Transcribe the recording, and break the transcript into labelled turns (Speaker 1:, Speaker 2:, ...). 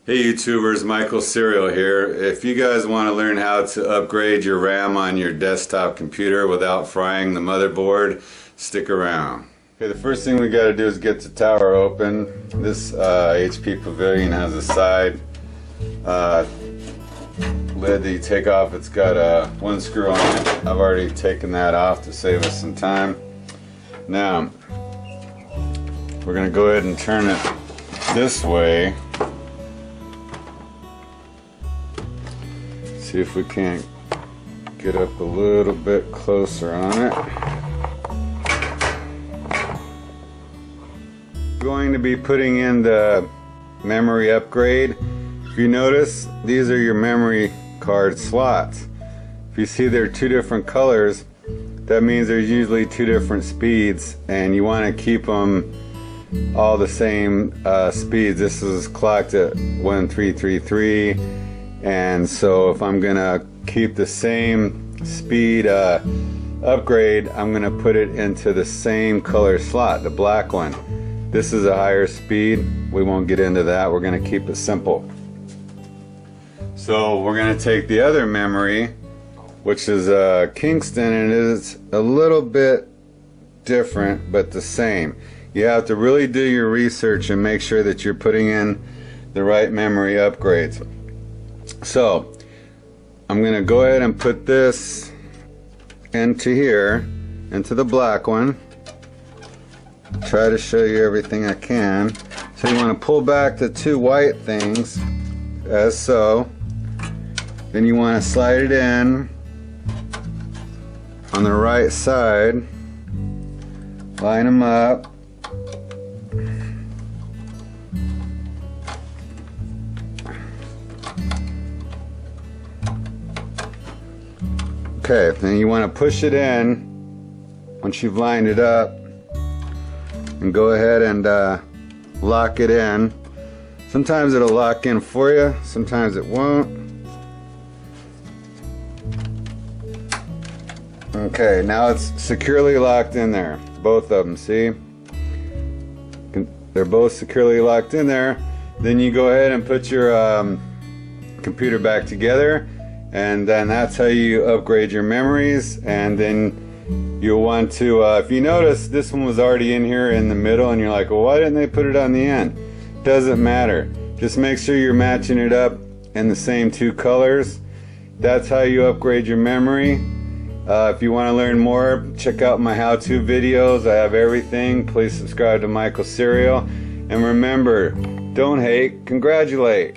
Speaker 1: Hey YouTubers, Michael Serial here. If you guys want to learn how to upgrade your RAM on your desktop computer without frying the motherboard, stick around. Okay, the first thing we got to do is get the tower open. This HP Pavilion has a side lid that you take off. It's got one screw on it. I've already taken that off to save us some time. Now, we're going to go ahead and turn it this way. See if we can't get up a little bit closer on it. I'm going to be putting in the memory upgrade. If you notice, these are your memory card slots. If you see they're two different colors, that means there's usually two different speeds, and you want to keep them all the same speeds. This is clocked at 1333. And so if I'm gonna keep the same speed upgrade, I'm gonna put it into the same color slot, the black one. This is a higher speed. We won't get into that. We're gonna keep it simple. So we're gonna take the other memory, which is Kingston, and it is a little bit different but the same. You have to really do your research and make sure that you're putting in the right memory upgrades. So I'm going to go ahead and put this into here, into the black one. Try to show you everything I can. So you want to pull back the two white things, as so. Then you want to slide it in on the right side. Line them up. Okay, then you want to push it in once you've lined it up, and go ahead and lock it in. Sometimes it'll lock in for you, sometimes it won't. Okay, now it's securely locked in there. Both of them, see? They're both securely locked in there. Then you go ahead and put your computer back together. And then that's how you upgrade your memories. And then you'll want to, if you notice, this one was already in here in the middle, and you're like, well, why didn't they put it on the end? Doesn't matter. Just make sure you're matching it up in the same two colors. That's how you upgrade your memory. If you want to learn more, check out my how-to videos. I have everything. Please subscribe to Michael Serial. And remember, don't hate, congratulate.